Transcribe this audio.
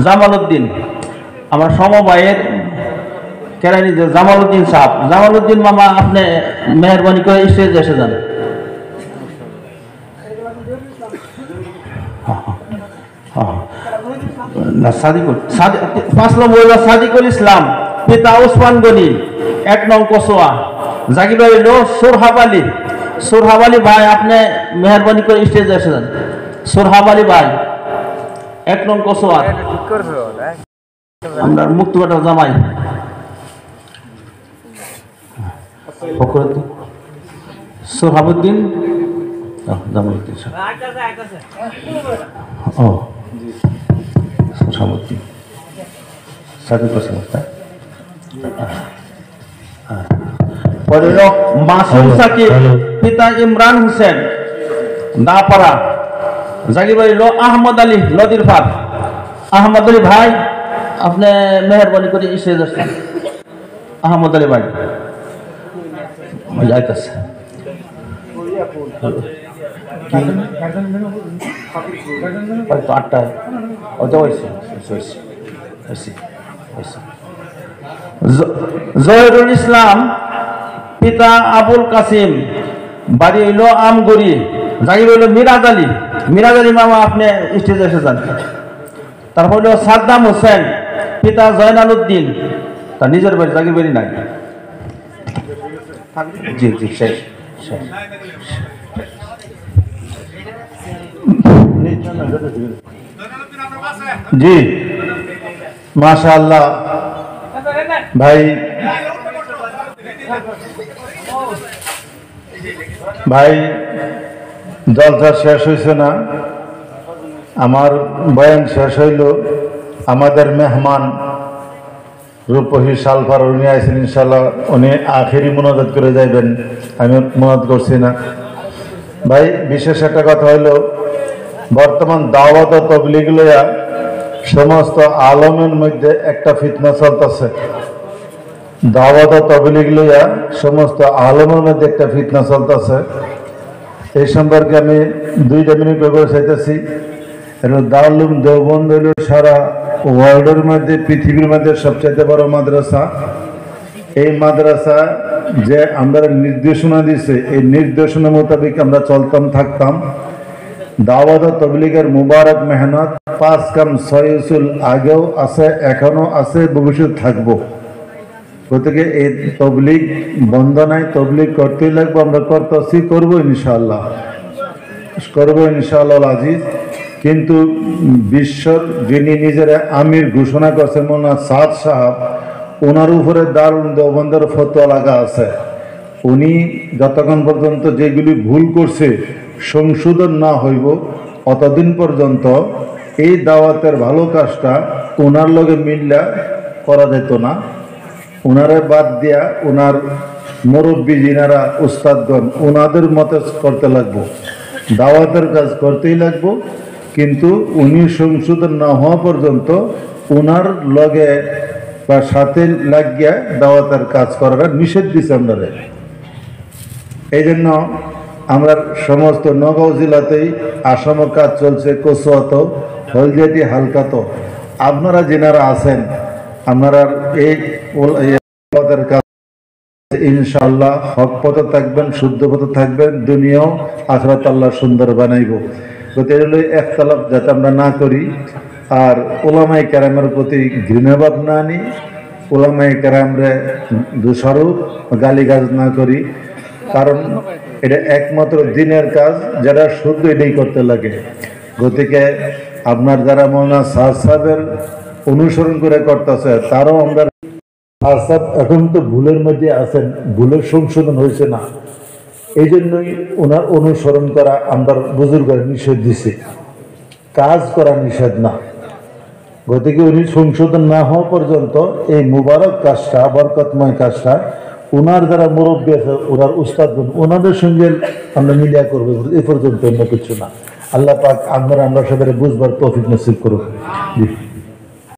জামালউদ্দিন আমার সমবায়ের কেরানি জামালউদ্দিন সাহেব। জামালউদ্দিন মামা আপনি মেহরবানি করে স্টেজে এসে যান। সাদিকুল ইসলাম পিতা ওসমান গনি 1 নং কসোয়া। জাকির ভাই হলো সোরহাব আলী ভাই আপনি মেহরবানি করে স্টেজে এসে যান। সোরহাব আলী ভাই 1 নং কসোয়া আমরা মুক্তবাটার জামাই। সোরহাবুদ্দিন জামালউদ্দিন সোরহাবুদ্দিন মাসুম সাকিব পিতা ইমরান হোসেন দাপাড়া। জাকির ভাই হলো আহমদ আলী নদীর পার। আহমদ আলী ভাই আপনি মেহরবানি করে এসে যাচ্ছেন। আহমদ আলী ভাই যাইতেছে আটটায় জহিরুল ইসলাম পিতা আবুল কাসিম বাড়ি হইল আমগড়ি। জাকির হইল মিরাজ আলী মামা আপনি স্টেজে এসে যান। তারপর হইল সাদ্দাম হোসেন পিতা জয়নাল উদ্দিন তার নিজের বাড়ি জাকির বাড়ি নাই। জি জি শেষ জি মাশাআল্লাহ ভাই জলসা শেষ হয়েছে না, আমার বয়ান শেষ হইল। আমাদের মেহমান রূপহী সালফার উনি আইসেন, ইনশাল্লাহ উনি আখেরি মোনাজাত করে যাইবেন, আমি মোনাজাত করছি না। ভাই বিশেষ একটা কথা হইল, বর্তমান দাওয়াত ও তাবলীগ লইয়া সমস্ত আলমের মধ্যে একটা ফিতনা চলতেছে। দাওয়াত ও তাবলীগ লইয়া সমস্ত আলমের মধ্যে একটা ফিতনা চলতেছে। এই সম্পর্কে আমি 2 মিনিট ব্যবহার চাইতেছি। দারুল উলুম দেওবন্দ হইল সারা ওয়ার্ল্ডের মধ্যে, পৃথিবীর মধ্যে সবচাইতে বড় মাদ্রাসা। এই মাদ্রাসা যে আমরা নির্দেশনা দিছে, এই নির্দেশনা মোতাবেক আমরা চলতাম থাকতাম। দাওয়াত ও তাবলীগের মুবারক মেহনত 5 কাম 6 উসুল আগেও আছে, এখনো আছে, ভবিষ্যৎ থাকবো। গতিকে এই তাবলীগ বন্ধ নাই, তাবলীগ করতেই লাগবো। আমরা করতেছি, করবো ইনশাআল্লাহ আজিজ। কিন্তু বিশ্বর যিনি নিজের আমির ঘোষণা করছেন মৌলানা সাদ সাহেব, ওনার উপরে দারুল দেওবন্দের ফতোয়া লাগা আছে। উনি যতক্ষণ পর্যন্ত যেগুলি ভুল করছে সংশোধন না হইব অতদিন পর্যন্ত এই দাওয়াতের ভালো কাজটা ওনার লগে মিল্লা করা যেত না। ওনারে বাদ দিয়া ওনার মুরব্বী যিনারা উস্তাদগণ ওনাদের মতে করতে লাগবো, দাওয়াতের কাজ করতেই লাগবো। কিন্তু উনি সংশোধন না হওয়া পর্যন্ত ওনার লগে বা সাথে লাগিয়া দাওয়াতের কাজ করাটা নিষেধ দিচ্ছে আমরা। এই জন্য আমরা সমস্ত নগাঁও জেলাতেই আসামে কাজ চলছে, কচুয়াত, হলদিয়াটি, হালকাত। আপনারা যেনারা আছেন আপনারা এই কাজ ইনশাআল্লাহ হক পথে থাকবেন, শুদ্ধ পথে থাকবেন, দুনিয়াও আখিরাত আল্লাহ সুন্দর বানাইব। একতলাপ যাতে আমরা না করি, আর ওলামায়ে কেরামের প্রতি ঘৃণাভাব না আনি, ওলামায়ে কেরামরে দোষারোপ গালিগাজ না করি। কারণ এটা একমাত্র দিনের কাজ, যারা শুদ্ধ এটাই করতে লাগে। গতিকে আপনার যারা মৌলানা সাদ সাহেবের অনুসরণ করে করতেছে, তারাও আমরা সাদ সাহেব এখন তো ভুলের মধ্যে আছেন, ভুলের সংশোধন হয়েছে না, এই জন্যই ওনার অনুসরণ করা আমরা বুজুর্গের নিষেধ দিছি, কাজ করা নিষেধ না। গতিকে উনি সংশোধন না হওয়া পর্যন্ত এই মুবারক কাজটা, বরকতময় কাজটা ওনার যারা মুরব্বী আছে, ওনার উস্তাদগণ, ওনাদের সঙ্গে আমরা মিলিয়া করবো, এই পর্যন্ত অন্য কিছু না। আল্লাহ পাক আমরা সবাই বুঝবার তৌফিক নসিব করুক। জি।